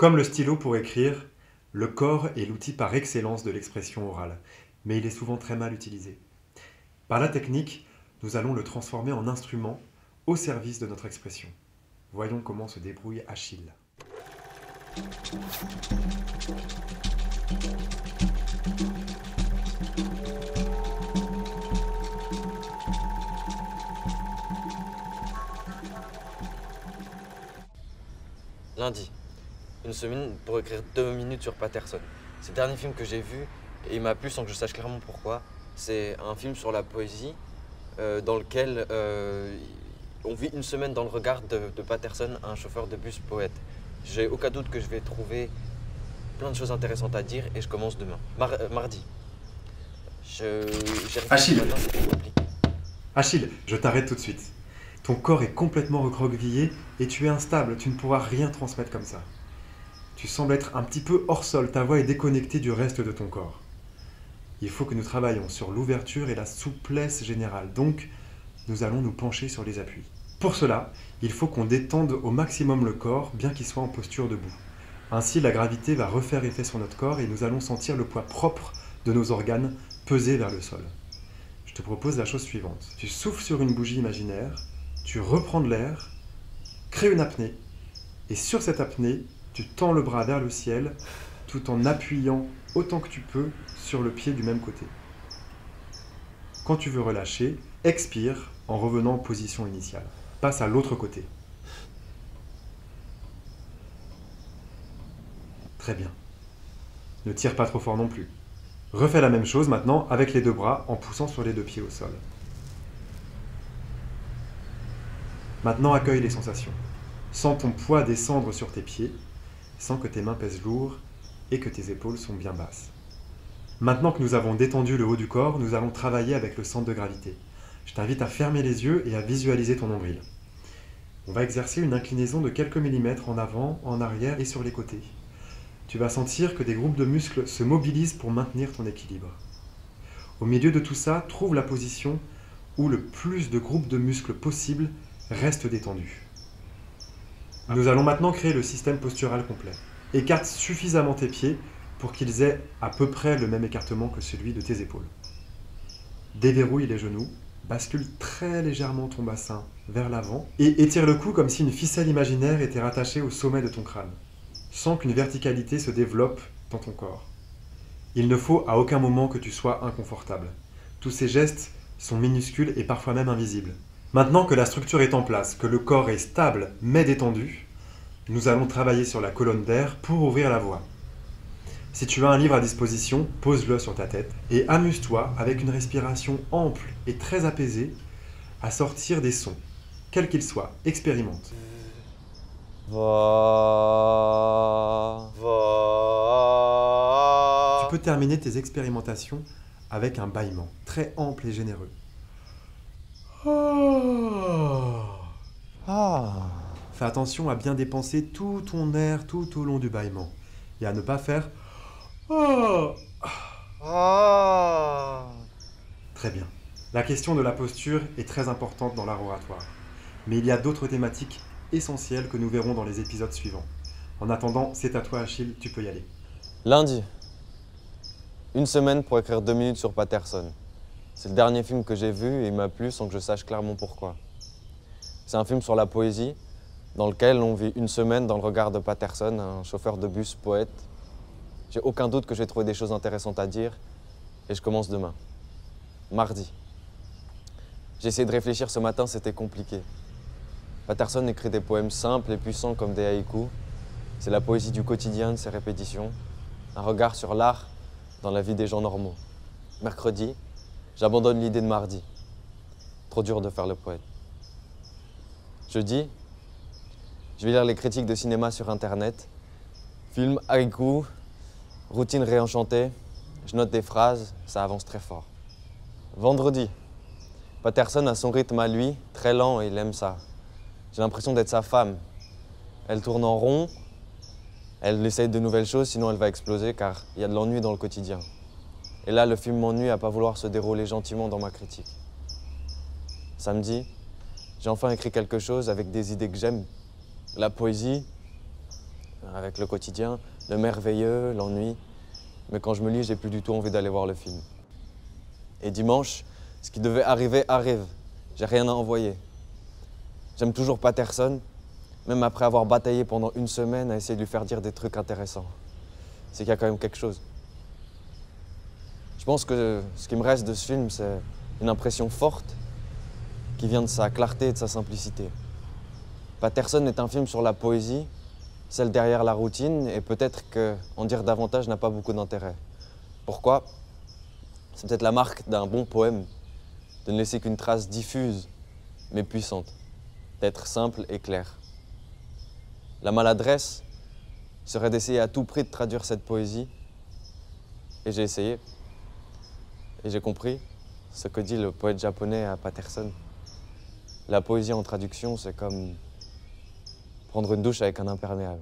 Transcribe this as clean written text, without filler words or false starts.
Comme le stylo pour écrire, le corps est l'outil par excellence de l'expression orale, mais il est souvent très mal utilisé. Par la technique, nous allons le transformer en instrument au service de notre expression. Voyons comment se débrouille Achille. Lundi, une semaine pour écrire 2 minutes sur Patterson. C'est le dernier film que j'ai vu et il m'a plu sans que je sache clairement pourquoi. C'est un film sur la poésie dans lequel on vit une semaine dans le regard de Patterson, un chauffeur de bus poète. J'ai aucun doute que je vais trouver plein de choses intéressantes à dire et je commence demain. Mardi. Achille. Achille, je t'arrête tout de suite. Ton corps est complètement recroquevillé et tu es instable, tu ne pourras rien transmettre comme ça. Tu sembles être un petit peu hors sol, ta voix est déconnectée du reste de ton corps. Il faut que nous travaillions sur l'ouverture et la souplesse générale, donc nous allons nous pencher sur les appuis. Pour cela, il faut qu'on détende au maximum le corps, bien qu'il soit en posture debout. Ainsi, la gravité va refaire effet sur notre corps et nous allons sentir le poids propre de nos organes peser vers le sol. Je te propose la chose suivante. Tu souffles sur une bougie imaginaire, tu reprends de l'air, crée une apnée, et sur cette apnée, tu tends le bras vers le ciel, tout en appuyant autant que tu peux sur le pied du même côté. Quand tu veux relâcher, expire en revenant en position initiale. Passe à l'autre côté. Très bien. Ne tire pas trop fort non plus. Refais la même chose maintenant avec les deux bras en poussant sur les deux pieds au sol. Maintenant, accueille les sensations. Sens ton poids descendre sur tes pieds, sens que tes mains pèsent lourd et que tes épaules sont bien basses. Maintenant que nous avons détendu le haut du corps, nous allons travailler avec le centre de gravité. Je t'invite à fermer les yeux et à visualiser ton nombril. On va exercer une inclinaison de quelques millimètres en avant, en arrière et sur les côtés. Tu vas sentir que des groupes de muscles se mobilisent pour maintenir ton équilibre. Au milieu de tout ça, trouve la position où le plus de groupes de muscles possible restent détendus. Nous allons maintenant créer le système postural complet. Écarte suffisamment tes pieds pour qu'ils aient à peu près le même écartement que celui de tes épaules. Déverrouille les genoux, bascule très légèrement ton bassin vers l'avant et étire le cou comme si une ficelle imaginaire était rattachée au sommet de ton crâne. Sens qu'une verticalité se développe dans ton corps. Il ne faut à aucun moment que tu sois inconfortable. Tous ces gestes sont minuscules et parfois même invisibles. Maintenant que la structure est en place, que le corps est stable mais détendu, nous allons travailler sur la colonne d'air pour ouvrir la voie. Si tu as un livre à disposition, pose-le sur ta tête et amuse-toi avec une respiration ample et très apaisée à sortir des sons, quels qu'ils soient. Expérimente. Tu peux terminer tes expérimentations avec un bâillement très ample et généreux. Fais attention à bien dépenser tout ton air tout au long du bâillement et à ne pas faire Très bien. La question de la posture est très importante dans l'art oratoire, mais il y a d'autres thématiques essentielles que nous verrons dans les épisodes suivants. En attendant, c'est à toi Achille, tu peux y aller. Lundi, une semaine pour écrire 2 minutes sur Patterson. C'est le dernier film que j'ai vu et il m'a plu sans que je sache clairement pourquoi. C'est un film sur la poésie, dans lequel on vit une semaine dans le regard de Patterson, un chauffeur de bus poète. J'ai aucun doute que j'ai trouvé des choses intéressantes à dire et je commence demain. Mardi. J'ai essayé de réfléchir ce matin, c'était compliqué. Patterson écrit des poèmes simples et puissants comme des haïkus. C'est la poésie du quotidien, de ses répétitions. Un regard sur l'art dans la vie des gens normaux. Mercredi, j'abandonne l'idée de mardi. Trop dur de faire le poète. Jeudi, je vais lire les critiques de cinéma sur Internet. Film, haïku, routine réenchantée. Je note des phrases, ça avance très fort. Vendredi, Patterson a son rythme à lui, très lent et il aime ça. J'ai l'impression d'être sa femme. Elle tourne en rond, elle essaye de nouvelles choses, sinon elle va exploser car il y a de l'ennui dans le quotidien. Et là, le film m'ennuie à pas vouloir se dérouler gentiment dans ma critique. Samedi, j'ai enfin écrit quelque chose avec des idées que j'aime. La poésie, avec le quotidien, le merveilleux, l'ennui. Mais quand je me lis, j'ai plus du tout envie d'aller voir le film. Et dimanche, ce qui devait arriver arrive. J'ai rien à envoyer. J'aime toujours Patterson, même après avoir bataillé pendant une semaine à essayer de lui faire dire des trucs intéressants. C'est qu'il y a quand même quelque chose. Je pense que ce qui me reste de ce film, c'est une impression forte qui vient de sa clarté et de sa simplicité. Patterson est un film sur la poésie, celle derrière la routine, et peut-être qu'en dire davantage n'a pas beaucoup d'intérêt. Pourquoi? C'est peut-être la marque d'un bon poème, de ne laisser qu'une trace diffuse, mais puissante, d'être simple et clair. La maladresse serait d'essayer à tout prix de traduire cette poésie, et j'ai essayé, et j'ai compris ce que dit le poète japonais à Patterson. La poésie en traduction, c'est comme prendre une douche avec un imperméable.